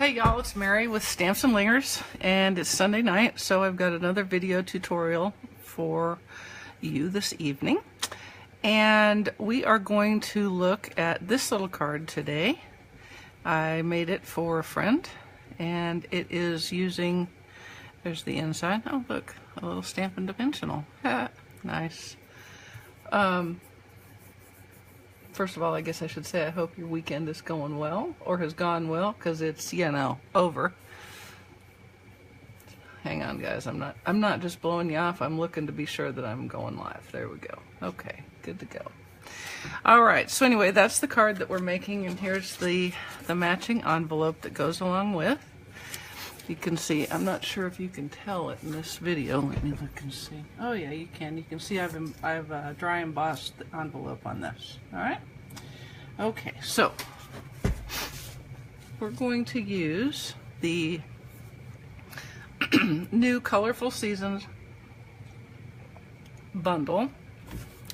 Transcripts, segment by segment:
Hey y'all, it's Mary with Stamps-N-Lingers, and it's Sunday night, so I've got another video tutorial for you this evening. And we are going to look at this little card today. I made it for a friend, and it is using, there's the inside. Oh look, a little Stampin' Dimensional. Nice. First of all, I guess I should say I hope your weekend is going well, or has gone well, because it's, you know, over. Hang on, guys. I'm not just blowing you off. I'm looking to be sure that I'm going live. There we go. Okay, good to go. All right. So anyway, that's the card that we're making, and here's the matching envelope that goes along with. You can see. I'm not sure if you can tell it in this video. Let me look and see. Oh yeah, you can. You can see I've dry embossed the envelope on this. All right. Okay. So we're going to use the new Colorful Seasons bundle,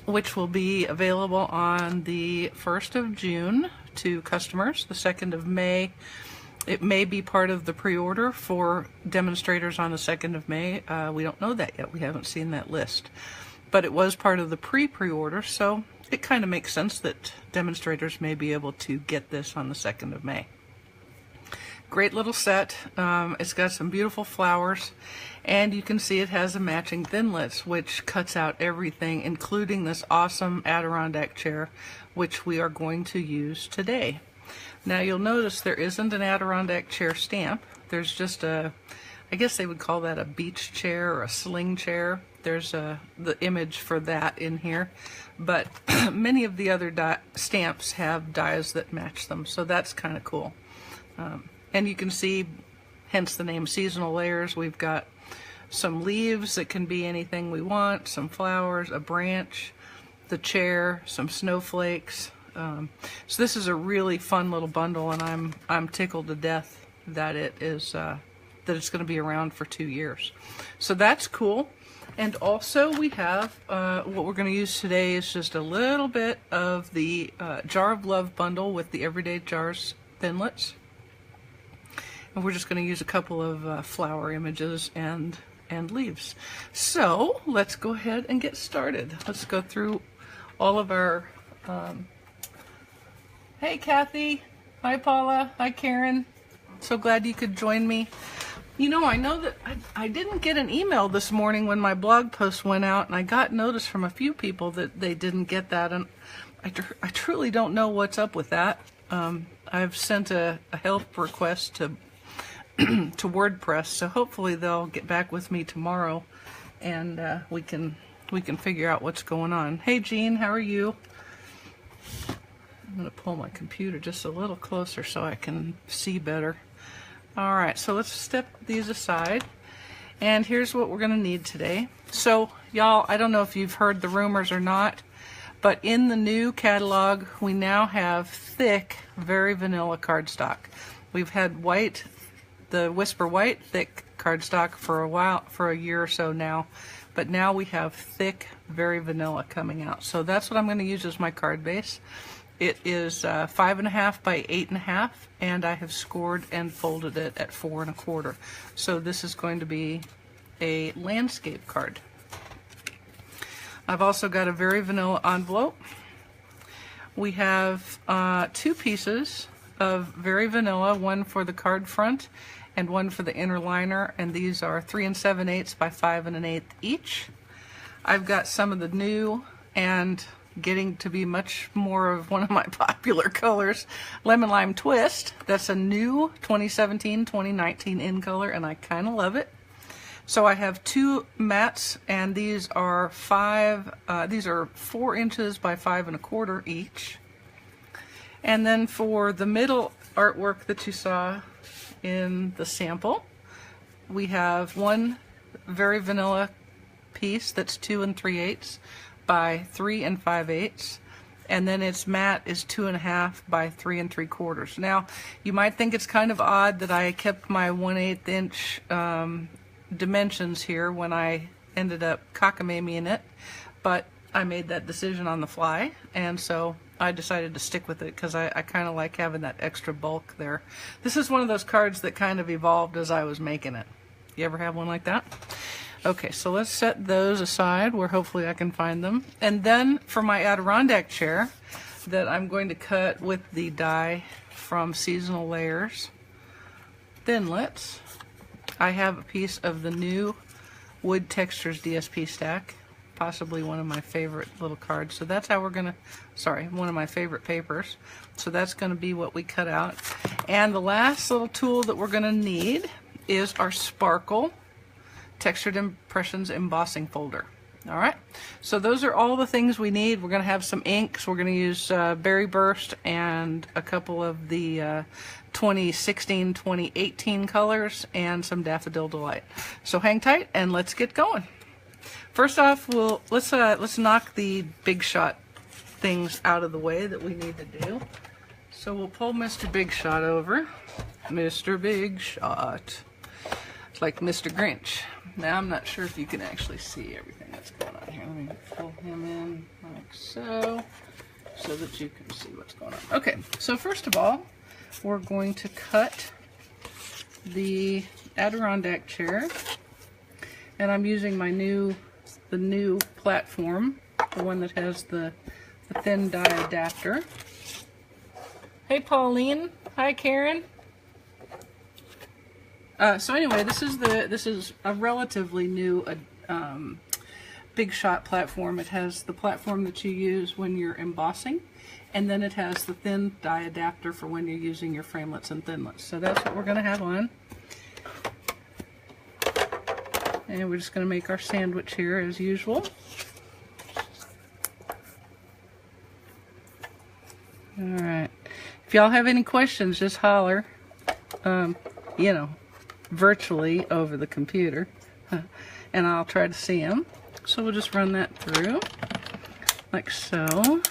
which will be available on the 1st of June to customers. The 2nd of May. It may be part of the pre-order for demonstrators on the 2nd of May. We don't know that yet. We haven't seen that list. But it was part of the pre-order, so it kind of makes sense that demonstrators may be able to get this on the 2nd of May. Great little set. It's got some beautiful flowers, and you can see it has a matching thinlits, which cuts out everything, including this awesome Adirondack chair, which we are going to use today. Now you'll notice there isn't an Adirondack chair stamp. There's just a, I guess they would call that a beach chair or a sling chair. There's the image for that in here. But many of the other stamps have dies that match them, so that's kind of cool. And you can see, hence the name Seasonal Layers, we've got some leaves that can be anything we want, some flowers, a branch, the chair, some snowflakes. So this is a really fun little bundle, and I'm tickled to death that it is that it's going to be around for 2 years. So that's cool. And also we have what we're going to use today is just a little bit of the Jar of Love bundle with the Everyday Jars thinlits, and we're just going to use a couple of flower images and leaves. So let's go ahead and get started. Let's go through all of our Hey Kathy, hi Paula, hi Karen. So glad you could join me. You know, I know that I didn't get an email this morning when my blog post went out, and I got notice from a few people that they didn't get that, and I truly don't know what's up with that. I've sent a help request to to WordPress, so hopefully they'll get back with me tomorrow, and we can figure out what's going on. Hey Jean, how are you? I'm going to pull my computer just a little closer so I can see better. Alright, so let's step these aside. And here's what we're going to need today. So, y'all, I don't know if you've heard the rumors or not, but in the new catalog, we now have thick, very vanilla cardstock. We've had white, the Whisper White thick cardstock for a while, for a year or so now. But now we have thick, very vanilla coming out. So that's what I'm going to use as my card base. It is 5.5 by 8.5, and I have scored and folded it at 4 1/4. So this is going to be a landscape card. I've also got a very vanilla envelope. We have 2 pieces of very vanilla, one for the card front and one for the inner liner, and these are 3 7/8 by 5 1/8 each. I've got some of the new and getting to be much more of one of my popular colors, Lemon Lime Twist. That's a new 2017-2019 in color, and I kind of love it. So I have 2 mats, and these are 4 inches by 5 1/4 each. And then for the middle artwork that you saw in the sample, we have one very vanilla piece that's 2 3/8 by 3 5/8, and then its mat is 2.5 by 3 3/4. Now, you might think it's kind of odd that I kept my 1/8 inch dimensions here when I ended up cockamamieing it, but I made that decision on the fly, and so I decided to stick with it because I kind of like having that extra bulk there. This is one of those cards that kind of evolved as I was making it. You ever have one like that? Okay, so let's set those aside where hopefully I can find them. And then for my Adirondack chair that I'm going to cut with the die from Seasonal Layers Thinlits, I have a piece of the new Wood Textures DSP stack, possibly one of my favorite little cards. So that's how we're gonna, sorry, one of my favorite papers. So that's gonna be what we cut out. And the last little tool that we're gonna need is our Sparkle Textured Impressions embossing folder. All right, so those are all the things we need. We're going to have some inks. We're going to use Berry Burst and a couple of the 2016, 2018 colors and some Daffodil Delight. So hang tight and let's get going. First off, let's knock the big shot things out of the way that we need to do. So we'll pull Mr. Big Shot over. Mr. Big Shot. It's like Mr. Grinch. Now I'm not sure if you can actually see everything that's going on here. Let me pull him in like so that you can see what's going on. Okay, so first of all, we're going to cut the Adirondack chair, and I'm using my the new platform, the one that has the thin die adapter. Hey Pauline, hi Karen. So anyway, this is a relatively new Big Shot platform. It has the platform that you use when you're embossing, and then it has the thin die adapter for when you're using your framelits and thinlits. So that's what we're going to have on. And we're just going to make our sandwich here as usual. Alright. If y'all have any questions, just holler. You know, virtually over the computer, and I'll try to see them. So we'll just run that through like so.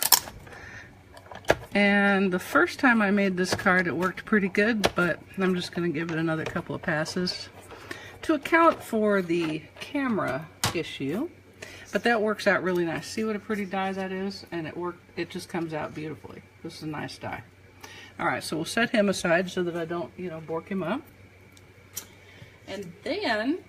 And the first time I made this card it worked pretty good, but I'm just going to give it another couple of passes to account for the camera issue. But that works out really nice. See what a pretty die that is? And it just comes out beautifully. This is a nice die. Alright, so we'll set him aside so that I don't, you know, bork him up. And then,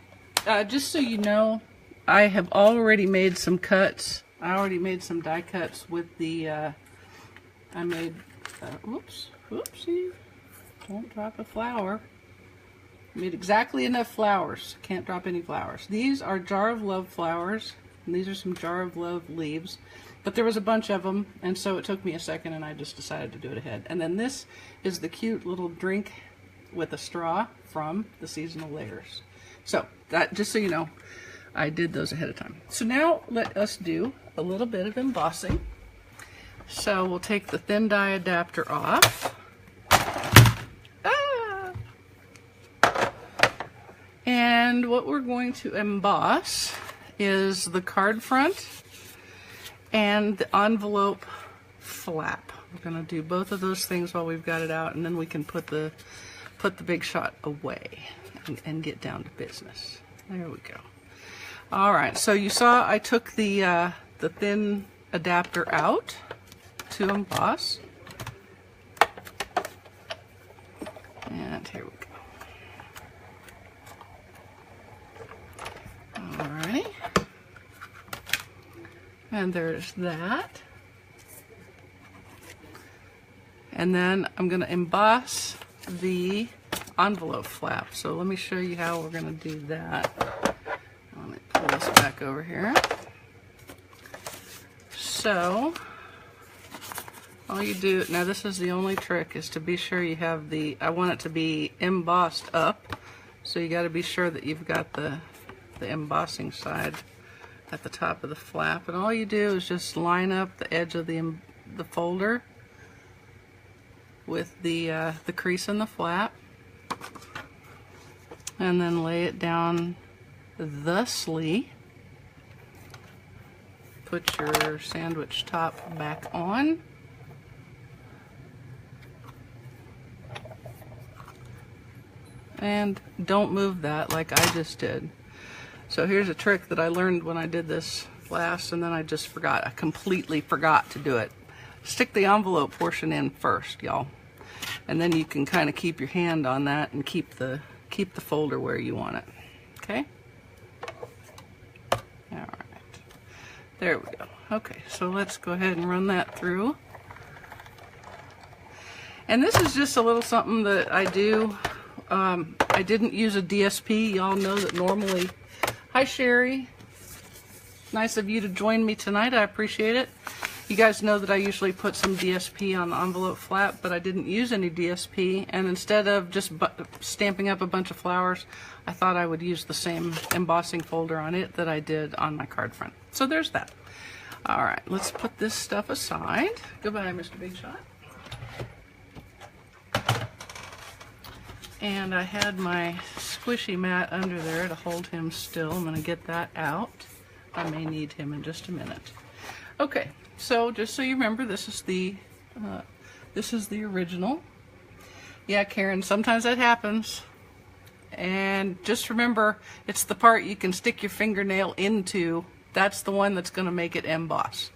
just so you know, I have already made some cuts. I already made some die cuts with the, I made, whoopsie, don't drop a flower. I made exactly enough flowers. Can't drop any flowers. These are Jar of Love flowers, and these are some Jar of Love leaves. But there was a bunch of them, and so it took me a second, and I just decided to do it ahead. And then this is the cute little drink with a straw from the Seasonal Layers. So that, just so you know, I did those ahead of time. So now let us do a little bit of embossing. So we'll take the thin die adapter off. And what we're going to emboss is the card front and the envelope flap. We're going to do both of those things while we've got it out, and then we can put the Big Shot away and get down to business. There we go. All right, so you saw I took the thin adapter out to emboss, and here we go. Alrighty, and there's that. And then I'm going to emboss the envelope flap. So let me show you how we're going to do that. Let me pull this back over here. So all you do, now this is the only trick, is to be sure you have the, I want it to be embossed up, so you got to be sure that you've got the embossing side at the top of the flap, and all you do is just line up the edge of the folder with the crease in the flap, and then lay it down thusly. Put your sandwich top back on, and don't move that like I just did. So here's a trick that I learned when I did this last, and then I just forgot. I completely forgot to do it. stick the envelope portion in first, y'all. And then you can kind of keep your hand on that and keep the folder where you want it. Okay? All right. There we go. Okay, so let's go ahead and run that through. And this is just a little something that I do. I didn't use a DSP. Y'all know that normally... Hi, Sherry. Nice of you to join me tonight. I appreciate it. You guys know that I usually put some DSP on the envelope flap, but I didn't use any DSP. And instead of just stamping up a bunch of flowers, I thought I would use the same embossing folder on it that I did on my card front. So there's that. All right, let's put this stuff aside. Goodbye, Mr. Big Shot. And I had my squishy mat under there to hold him still. I'm going to get that out. I may need him in just a minute. Okay, so just so you remember, this is the original. Yeah, Karen, sometimes that happens. And just remember, it's the part you can stick your fingernail into. That's the one that's going to make it emboss.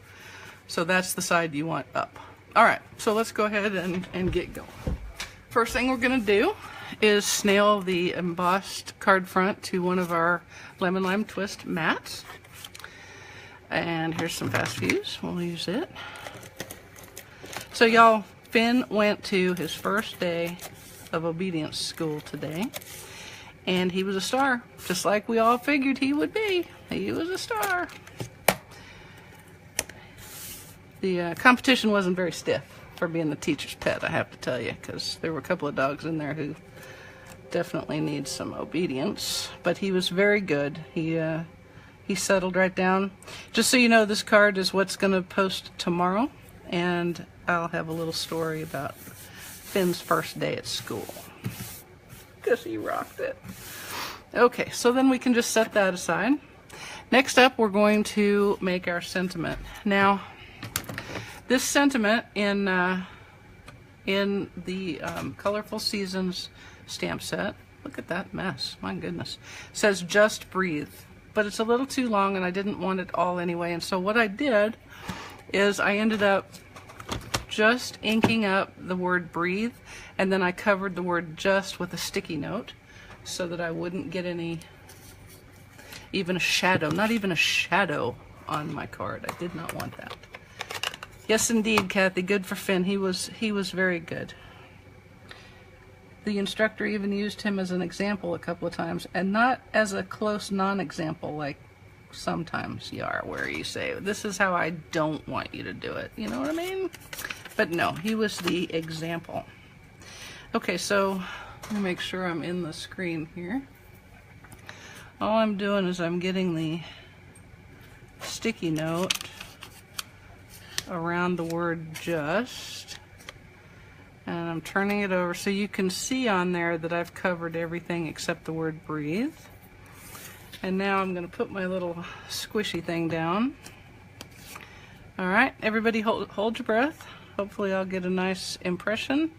So that's the side you want up. All right, so let's go ahead and get going. First thing we're going to do is nail the embossed card front to one of our lemon lime twist mats. And here's some fast fuse. We'll use it. So y'all, Finn went to his first day of obedience school today, and he was a star, just like we all figured he would be. He was a star. The competition wasn't very stiff for being the teacher's pet, I have to tell you, because there were a couple of dogs in there who definitely need some obedience, but he was very good. He settled right down. Just so you know, this card is what's going to post tomorrow, and I'll have a little story about Finn's first day at school, because he rocked it. Okay, so then we can just set that aside. Next up, we're going to make our sentiment. Now, this sentiment in the Colorful Seasons stamp set, look at that mess, my goodness, says just breathe, but it's a little too long and I didn't want it all anyway, and so what I did is I ended up just inking up the word breathe, and then I covered the word just with a sticky note so that I wouldn't get even a shadow, not even a shadow on my card. I did not want that. Yes, indeed, Kathy, good for Finn. He was very good. The instructor even used him as an example a couple of times, and not as a close non-example like sometimes you are, where you say, this is how I don't want you to do it. You know what I mean? But no, he was the example. Okay, so let me make sure I'm in the screen here. All I'm doing is I'm getting the sticky note around the word just, and I'm turning it over so you can see on there that I've covered everything except the word breathe. And now I'm going to put my little squishy thing down. All right, everybody hold your breath. Hopefully I'll get a nice impression.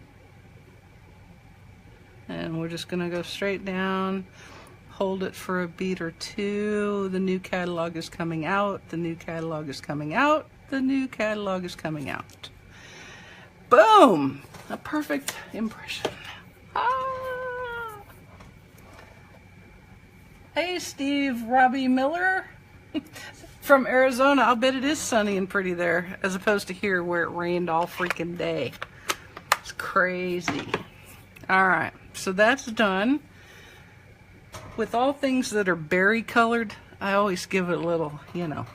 And we're just going to go straight down, hold it for a beat or two. The new catalog is coming out. The new catalog is coming out. The new catalog is coming out. Boom! A perfect impression. Ah! Hey, Steve Robbie Miller from Arizona. I'll bet it is sunny and pretty there, as opposed to here where it rained all freaking day. It's crazy. All right, so that's done. With all things that are berry colored, I always give it a little, you know,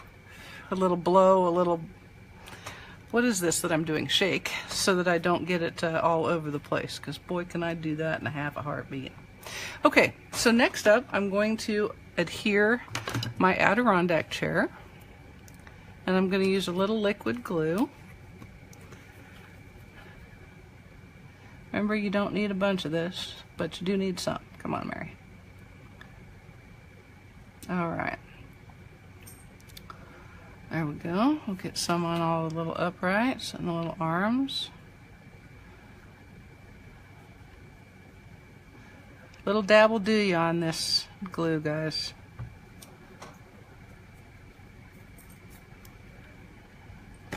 a little blow, a little, what is this that I'm doing? Shake, so that I don't get it all over the place, because boy can I do that in a half a heartbeat. Okay, so next up I'm going to adhere my Adirondack chair, and I'm going to use a little liquid glue. Remember, you don't need a bunch of this, but you do need some. Come on, Mary. All right. There we go. We'll get some on all the little uprights and the little arms. Little dab will do you on this glue, guys.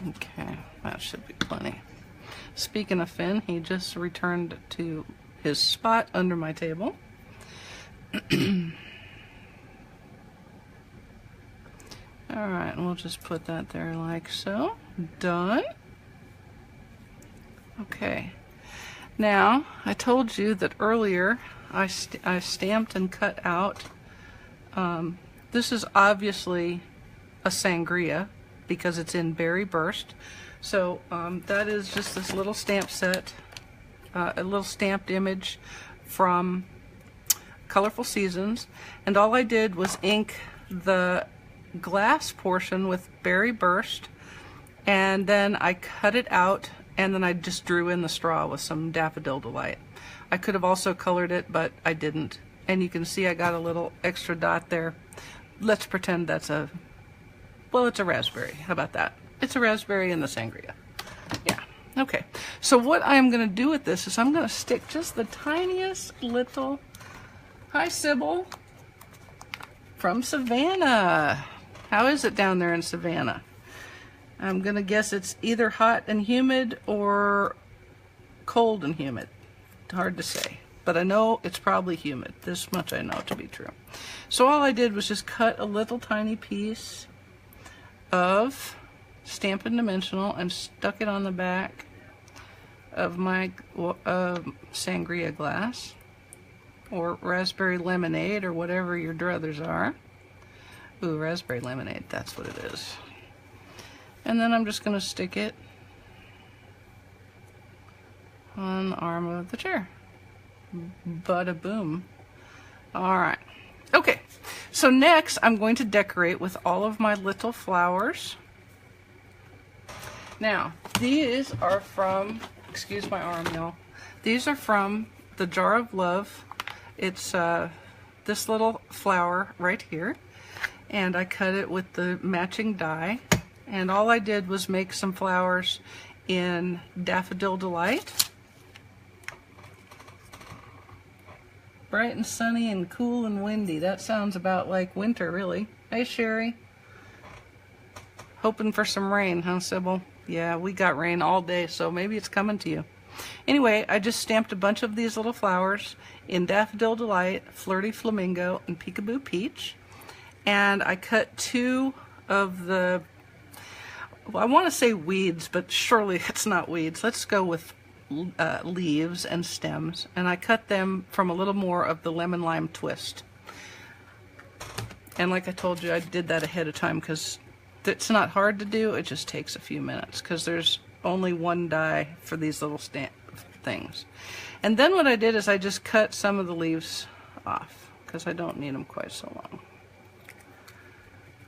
Okay, that should be plenty. Speaking of Finn, he just returned to his spot under my table. Alright, we'll just put that there like so. Done. Okay. Now, I told you that earlier I stamped and cut out. This is obviously a sangria because it's in Berry Burst. So that is just this little stamp set, a little stamped image from Colorful Seasons. And all I did was ink the glass portion with Berry Burst, and then I cut it out, and then I just drew in the straw with some Daffodil Delight. I could have also colored it, but I didn't. And you can see I got a little extra dot there. Let's pretend that's a, well, it's a raspberry. How about that? It's a raspberry in the sangria. Yeah. Okay. So what I'm going to do with this is I'm going to stick just the tiniest little, hi Sybil, from Savannah. How is it down there in Savannah? I'm going to guess it's either hot and humid or cold and humid. Hard to say, but I know it's probably humid. This much I know to be true. So all I did was just cut a little tiny piece of Stampin' Dimensional and stuck it on the back of my sangria glass, or raspberry lemonade, or whatever your druthers are. Ooh, raspberry lemonade, that's what it is. And then I'm just going to stick it on the arm of the chair. Bada boom. Alright. Okay, so next I'm going to decorate with all of my little flowers. Now, these are from, excuse my arm, y'all. These are from the Jar of Love. It's this little flower right here. And I cut it with the matching die. And all I did was make some flowers in Daffodil Delight. Bright and sunny and cool and windy. That sounds about like winter, really. Hey, Sherry. Hoping for some rain, huh, Sybil? Yeah, we got rain all day, so maybe it's coming to you. Anyway, I just stamped a bunch of these little flowers in Daffodil Delight, Flirty Flamingo, and Peekaboo Peach. And I cut two of the, well, I want to say weeds, but surely it's not weeds. Let's go with leaves and stems. And I cut them from a little more of the lemon lime twist. And like I told you, I did that ahead of time because it's not hard to do. It just takes a few minutes because there's only one die for these little stamp things. And then what I did is I just cut some of the leaves off because I don't need them quite so long.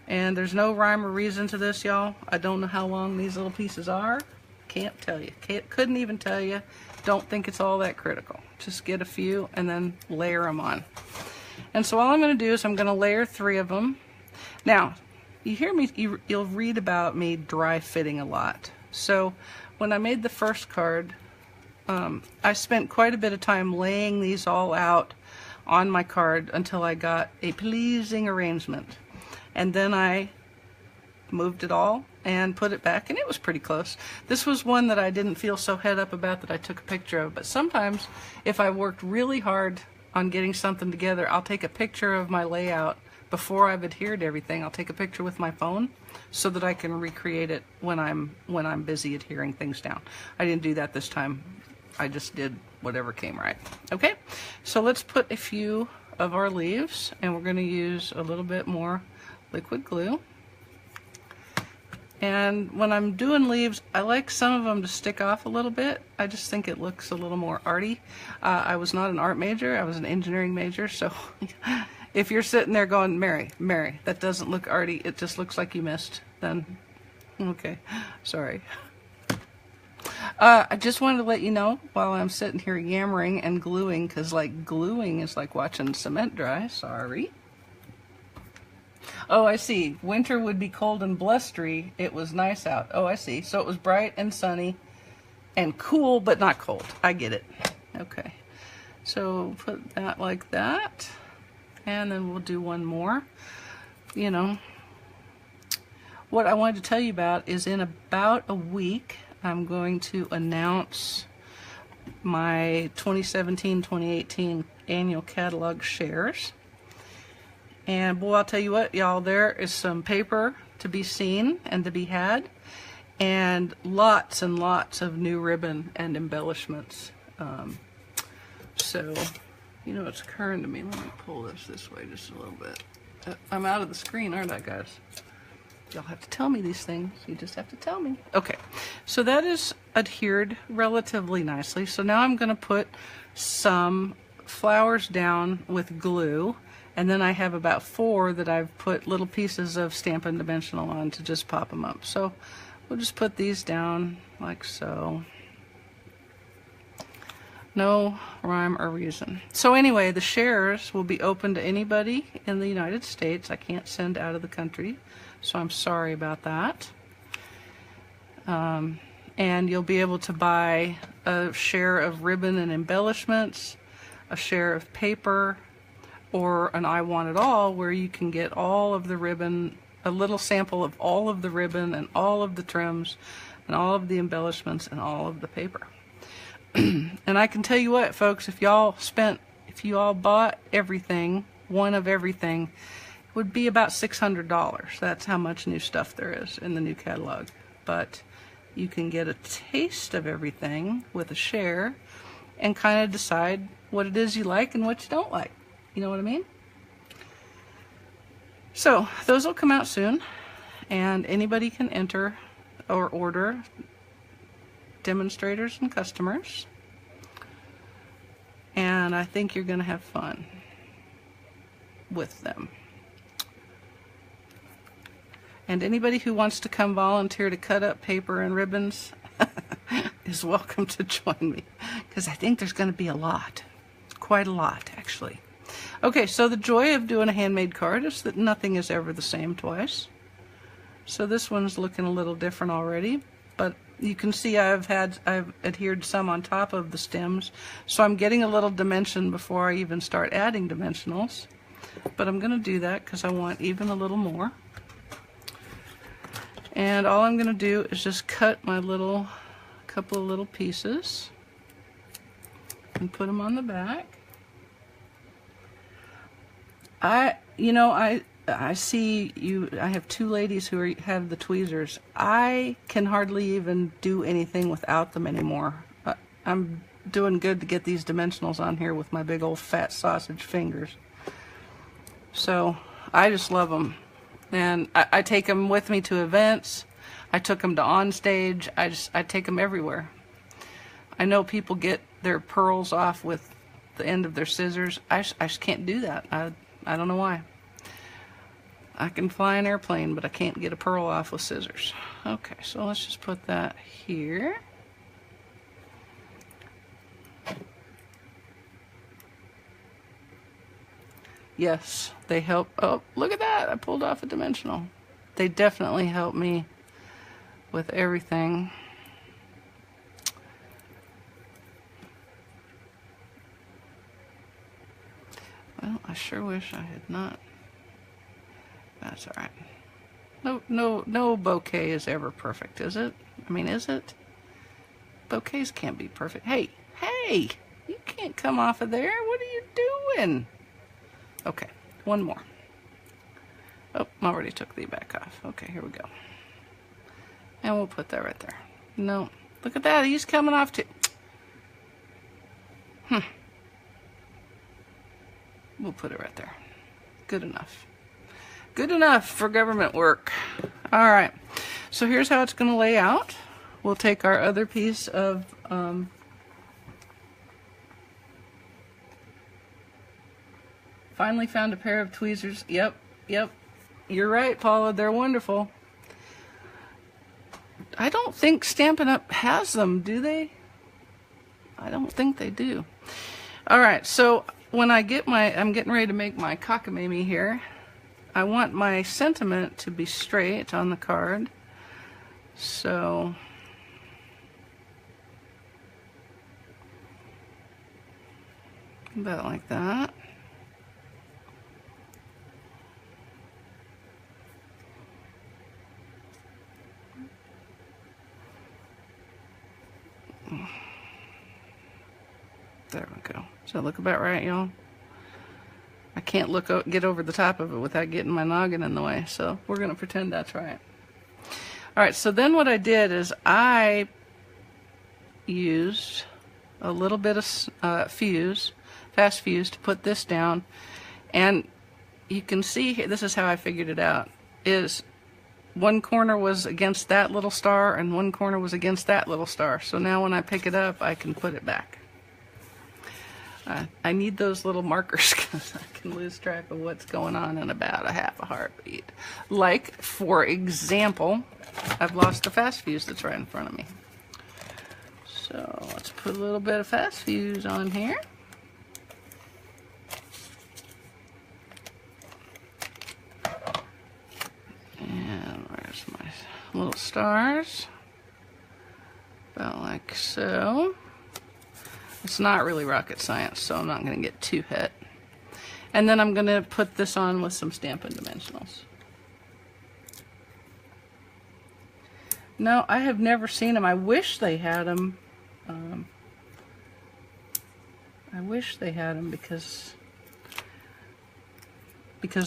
And there's no rhyme or reason to this, y'all. I don't know how long these little pieces are. Can't tell you. Couldn't even tell you. Don't think it's all that critical. Just get a few and then layer them on. And so all I'm going to do is I'm going to layer 3 of them. Now, you hear me, you'll read about me dry fitting a lot. So when I made the first card, I spent quite a bit of time laying these all out on my card until I got a pleasing arrangement. And then I moved it all and put it back, and it was pretty close. This was one that I didn't feel so head up about that I took a picture of, but sometimes if I worked really hard on getting something together, I'll take a picture of my layout before I've adhered everything. I'll take a picture with my phone so that I can recreate it when I'm busy adhering things down. I didn't do that this time. I just did whatever came right. Okay, so let's put a few of our leaves, and we're going to use a little bit more liquid glue. And when I'm doing leaves, I like some of them to stick off a little bit. I just think it looks a little more arty. I was not an art major, I was an engineering major, so if you're sitting there going, Mary, that doesn't look arty, it just looks like you missed, then okay, sorry. I just wanted to let you know while I'm sitting here yammering and gluing, because like gluing is like watching cement dry, sorry. Oh, I see. Winter would be cold and blustery. It was nice out. Oh, I see. So it was bright and sunny and cool, but not cold. I get it. Okay. So put that like that. And then we'll do one more. You know, what I wanted to tell you about is in about a week, I'm going to announce my 2017-2018 annual catalog shares. And boy, I'll tell you what, y'all, there is some paper to be seen and to be had, and lots of new ribbon and embellishments. So, you know what's occurring to me? Let me pull this way just a little bit. I'm out of the screen, aren't I, guys? Y'all have to tell me these things. You just have to tell me. Okay, so that is adhered relatively nicely. So now I'm going to put some flowers down with glue, and then I have about 4 that I've put little pieces of Stampin' Dimensional on to just pop them up. So we'll just put these down like so. No rhyme or reason. So anyway, the shares will be open to anybody in the United States. I can't send out of the country, so I'm sorry about that. And you'll be able to buy a share of ribbon and embellishments, a share of paper, or an I Want It All, where you can get all of the ribbon, a little sample of all of the ribbon and all of the trims and all of the embellishments and all of the paper. And I can tell you what, folks, if you all bought everything, one of everything, it would be about $600. That's how much new stuff there is in the new catalog. But you can get a taste of everything with a share and kind of decide what it is you like and what you don't like. You know what I mean? So those will come out soon, and anybody can enter or order, demonstrators and customers, and I think you're going to have fun with them. And anybody who wants to come volunteer to cut up paper and ribbons is welcome to join me, because I think there's going to be a lot, quite a lot actually. Okay, so the joy of doing a handmade card is that nothing is ever the same twice. So this one's looking a little different already, but you can see I've adhered some on top of the stems, so I'm getting a little dimension before I even start adding dimensionals. But I'm going to do that because I want even a little more. And all I'm going to do is just cut my couple of little pieces and put them on the back. I see you. I have 2 ladies who have the tweezers. I can hardly even do anything without them anymore. I'm doing good to get these dimensionals on here with my big old fat sausage fingers. So I just love them, and I take them with me to events. I took them to on stage. I take them everywhere. I know people get their pearls off with the end of their scissors. I just can't do that. I don't know why. I can fly an airplane, but I can't get a pearl off with scissors. Okay, so let's just put that here. Yes, they help. Oh, look at that. I pulled off a dimensional. They definitely help me with everything. Well, I sure wish I had not. That's all right. No bouquet is ever perfect, is it? I mean, is it? Bouquets can't be perfect. Hey, you can't come off of there. What are you doing? Okay, one more. Oh, I already took the back off. Okay, here we go. And we'll put that right there. No, look at that. He's coming off too. We'll put it right there. Good enough. Good enough for government work. All right, so here's how it's going to lay out. We'll take our other piece of finally found a pair of tweezers. Yep, you're right, Paula, they're wonderful. I don't think Stampin' Up! Has them, do they? I don't think they do. All right, so when I'm getting ready to make my cockamamie here, I want my sentiment to be straight on the card. So about like that. There we go. Does that look about right, y'all? I can't get over the top of it without getting my noggin in the way, so we're going to pretend that's right. All right, so then what I did is I used a little bit of fast fuse to put this down, and you can see here, this is how I figured it out, is one corner was against that little star and one corner was against that little star. So now when I pick it up, I can put it back. I need those little markers because I can lose track of what's going on in about a half a heartbeat. Like, for example, I've lost the fast fuse that's right in front of me. So let's put a little bit of fast fuse on here. And where's my little stars? About like so. It's not really rocket science, so I'm not going to get too hit. And then I'm going to put this on with some Stampin' Dimensionals. No, I have never seen them. I wish they had them. I wish they had them because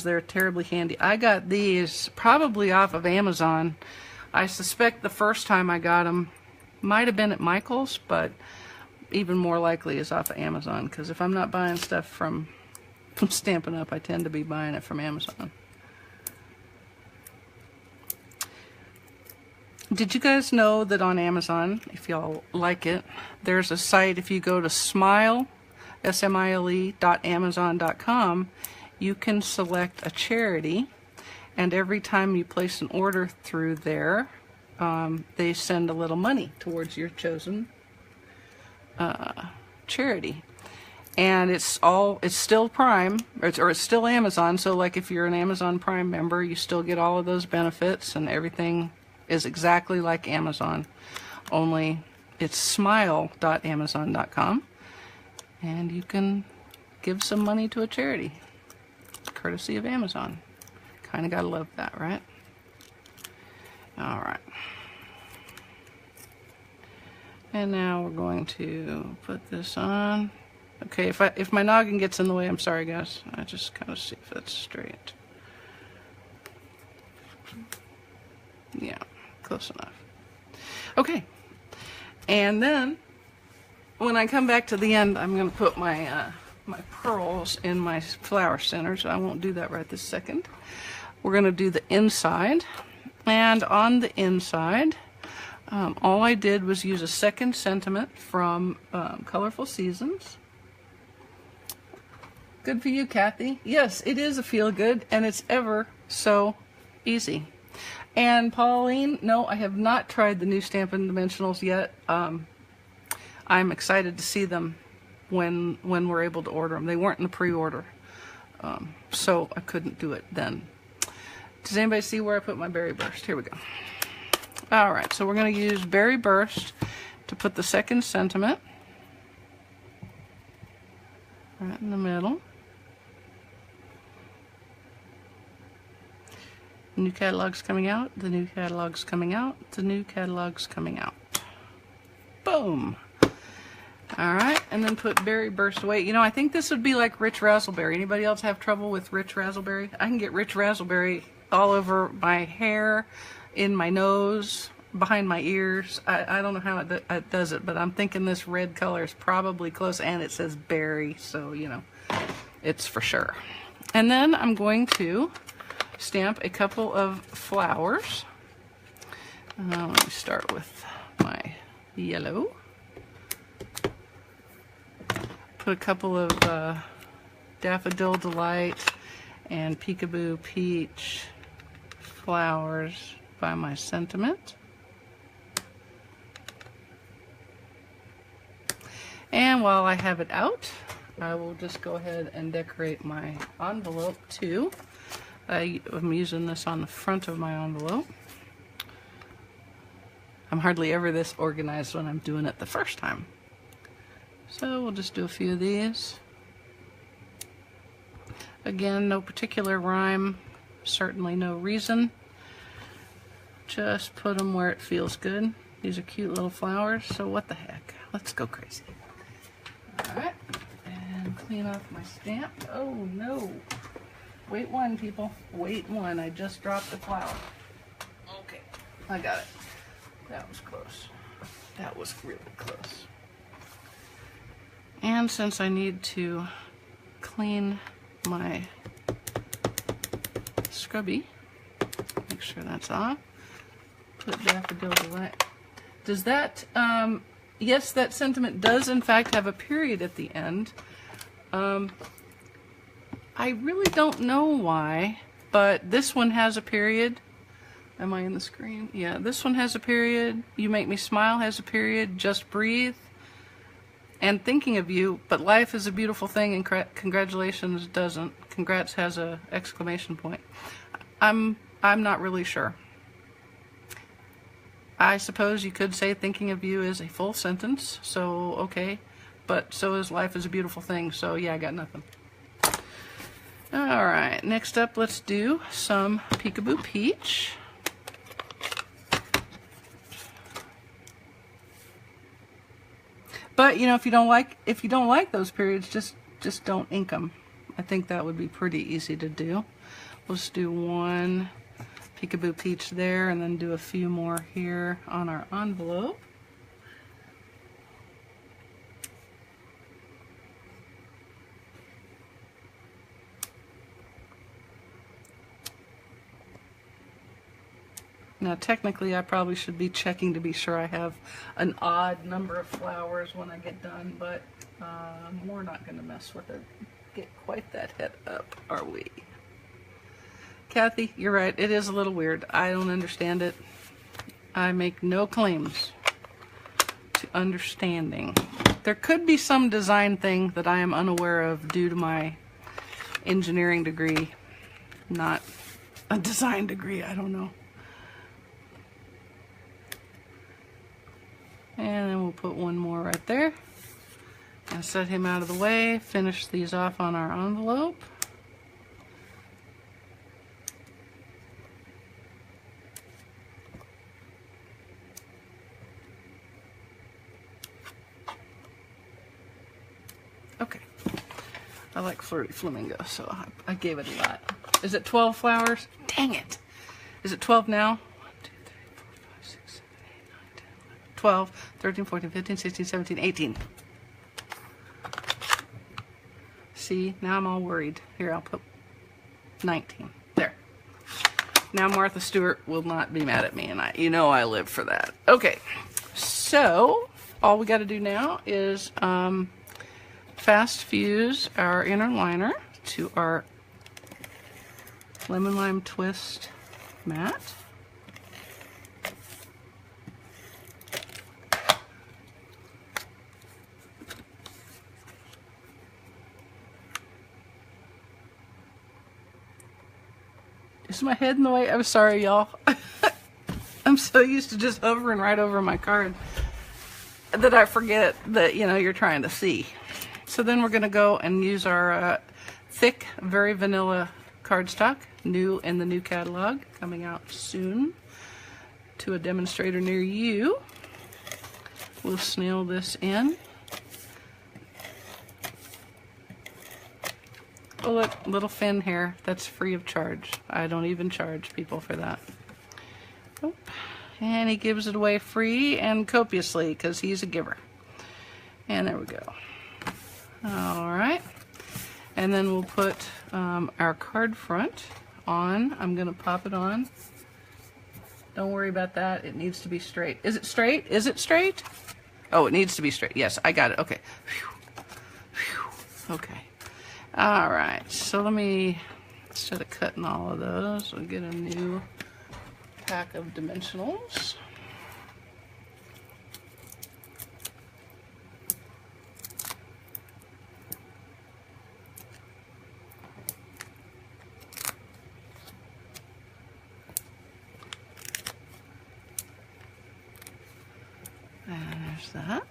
they're terribly handy. I got these probably off of Amazon. I suspect the first time I got them might have been at Michael's, but even more likely is off of Amazon, because if I'm not buying stuff from Stampin' Up, I tend to be buying it from Amazon. Did you guys know that on Amazon, if y'all like it, there's a site, if you go to smile.amazon.com, you can select a charity, and every time you place an order through there, they send a little money towards your chosen charity. And it's still Prime, or it's still Amazon, so like if you're an Amazon Prime member, you still get all of those benefits, and everything is exactly like Amazon, only it's smile.amazon.com, and you can give some money to a charity, courtesy of Amazon. Kind of gotta love that, right? All right. And now we're going to put this on. Okay, if my noggin gets in the way, I'm sorry guys. I just kind of see if that's straight. Yeah, close enough. Okay, and then when I come back to the end, I'm going to put my my pearls in my flower centers. I won't do that right this second. We're going to do the inside, and on the inside, all I did was use a second sentiment from Colorful Seasons. Good for you, Kathy. Yes, it is a feel-good, and it's ever so easy. And Pauline, no, I have not tried the new Stampin' Dimensionals yet. I'm excited to see them when we're able to order them. They weren't in the pre-order, so I couldn't do it then. Does anybody see where I put my Berry Burst? Here we go. All right, so we're going to use Berry Burst to put the second sentiment right in the middle. The new catalog's coming out, the new catalog's coming out, the new catalog's coming out. Boom! All right, and then put Berry Burst away. You know, I think this would be like Rich Razzleberry. Anybody else have trouble with Rich Razzleberry? I can get Rich Razzleberry all over my hair, in my nose, behind my ears. I don't know how it does it, but I'm thinking this red color is probably close, and it says berry, so you know, it's for sure. And then I'm going to stamp a couple of flowers. Let me start with my yellow. Put a couple of Daffodil Delight and Peekaboo Peach flowers by my sentiment. And while I have it out, I will just go ahead and decorate my envelope too. I'm using this on the front of my envelope. I'm hardly ever this organized when I'm doing it the first time. So we'll just do a few of these. Again, no particular rhyme, certainly no reason. Just put them where it feels good. These are cute little flowers, so what the heck? Let's go crazy. All right. clean off my stamp. Oh no. Wait one, people. Wait one. I just dropped the flower. Okay, I got it. That was close. That was really close. And since I need to clean my scrubby, make sure that's off. Put daffodils away. Does that, yes, that sentiment does in fact have a period at the end. I really don't know why, but this one has a period. Am I in the screen? Yeah, this one has a period. You Make Me Smile has a period. Just Breathe. And Thinking of You, but Life is a Beautiful Thing and Congratulations doesn't. Congrats has a exclamation point. I'm not really sure. I suppose you could say Thinking of You is a full sentence, so okay. But so is Life is a Beautiful Thing, so yeah, I got nothing. Alright, next up let's do some Peekaboo Peach. But you know, if you don't like those periods, just don't ink them. I think that would be pretty easy to do. Let's do one Peekaboo Peach there, and then do a few more here on our envelope. Now technically I probably should be checking to be sure I have an odd number of flowers when I get done, but we're not going to mess with it. Get quite that head up, are we? Kathy, you're right, it is a little weird. I don't understand it. I make no claims to understanding. There could be some design thing that I am unaware of due to my engineering degree, not a design degree, I don't know. And then we'll put one more right there and set him out of the way. Finish these off on our envelope. Okay. I like Flirty Flamingo, so I gave it a lot. Is it 12 flowers? Dang it. Is it 12 now? 12, 13, 14, 15, 16, 17, 18. See, now I'm all worried. Here, I'll put 19. There. Now Martha Stewart will not be mad at me, and you know I live for that. Okay, so all we got to do now is fast fuse our inner liner to our Lemon Lime Twist mat. Is my head in the way? I'm sorry, y'all. I'm so used to just hovering right over my card that I forget that, you know, you're trying to see. So then we're going to go and use our thick, very vanilla cardstock, new in the new catalog, coming out soon to a demonstrator near you. We'll snail this in. Oh look, little fin here. That's free of charge. I don't even charge people for that. Oh, and he gives it away free and copiously because he's a giver. And there we go. Alright. And then we'll put our card front on. I'm going to pop it on. Don't worry about that. It needs to be straight. Is it straight? Is it straight? Oh, it needs to be straight. Yes, I got it. Okay. Whew. Whew. Okay. All right, so let me, instead of cutting all of those, we'll get a new pack of dimensionals. And there's that.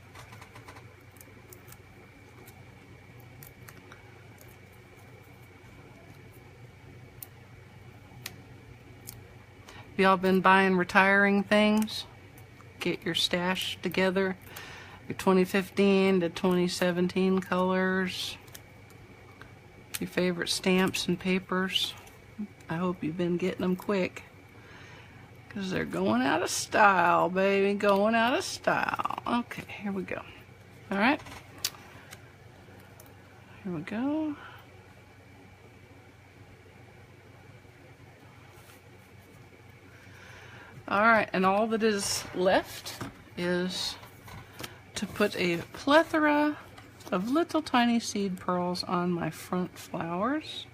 Y'all been buying retiring things? Get your stash together. Your 2015 to 2017 colors. your favorite stamps and papers. I hope you've been getting them quick, because they're going out of style, baby, going out of style. Okay, here we go. All right, here we go. All right, and all that is left is to put a plethora of little tiny seed pearls on my front flowers.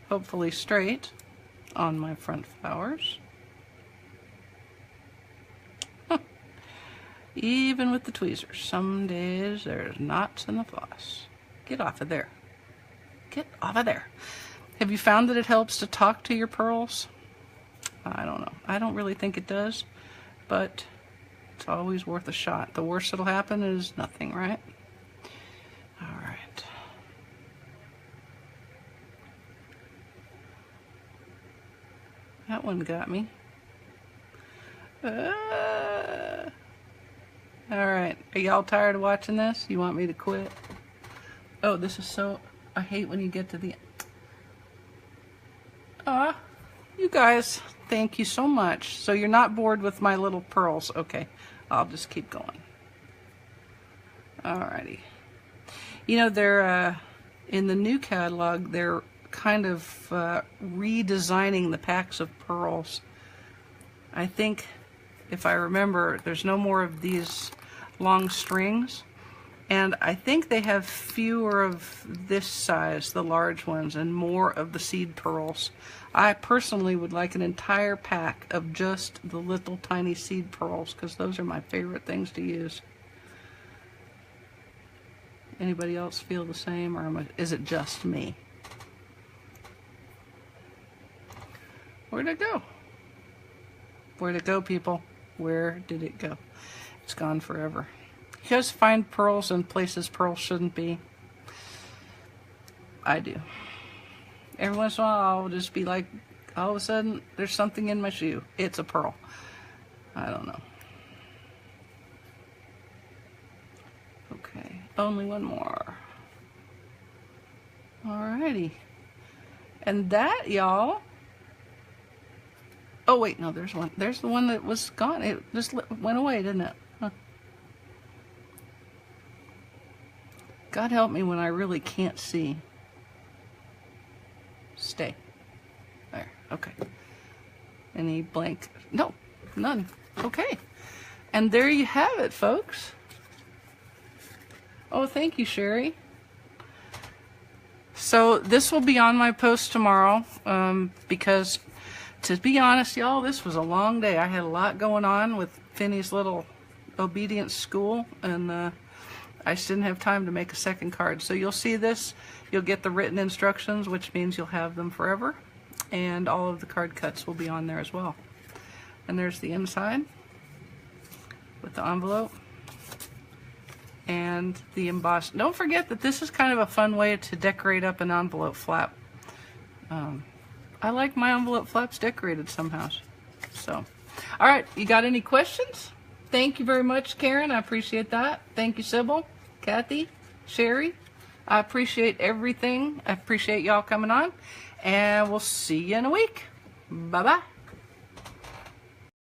Hopefully straight on my front flowers. Huh. Even with the tweezers, some days there's knots in the floss. Get off of there. Get off of there. Have you found that it helps to talk to your pearls? I don't know. I don't really think it does, but it's always worth a shot. The worst that'll happen is nothing, right? All right. That one got me. All right. Are y'all tired of watching this? You want me to quit? Oh, this is so... I hate when you get to the... You guys, thank you so much. So you're not bored with my little pearls. Okay, I'll just keep going. Alrighty. You know, they're in the new catalog, they're kind of redesigning the packs of pearls. I think, if I remember, there's no more of these long strings. And I think they have fewer of this size, the large ones, and more of the seed pearls. I personally would like an entire pack of just the little tiny seed pearls, because those are my favorite things to use. Anybody else feel the same, or is it just me? Where'd it go? Where'd it go, people? Where did it go? It's gone forever. You guys find pearls in places pearls shouldn't be? I do. Every once in a while I'll just be like, all of a sudden there's something in my shoe. It's a pearl. I don't know. Okay, only one more. Alrighty. And that, y'all... Oh wait, no, there's one. There's the one that was gone. It just went away, didn't it? Huh. God help me when I really can't see. Stay. There, okay. Any blank? No, none. Okay. And there you have it, folks. Oh, thank you, Sherry. So this will be on my post tomorrow, because, to be honest, y'all, this was a long day. I had a lot going on with Finney's little obedience school, and I just didn't have time to make a second card. So you'll see this, you'll get the written instructions, which means you'll have them forever, and all of the card cuts will be on there as well. And there's the inside with the envelope and the emboss. Don't forget that this is kind of a fun way to decorate up an envelope flap. I like my envelope flaps decorated somehow. So, all right, you got any questions? Thank you very much, Karen. I appreciate that. Thank you, Sybil, Kathy, Sherry. I appreciate everything. I appreciate y'all coming on. And we'll see you in a week. Bye-bye.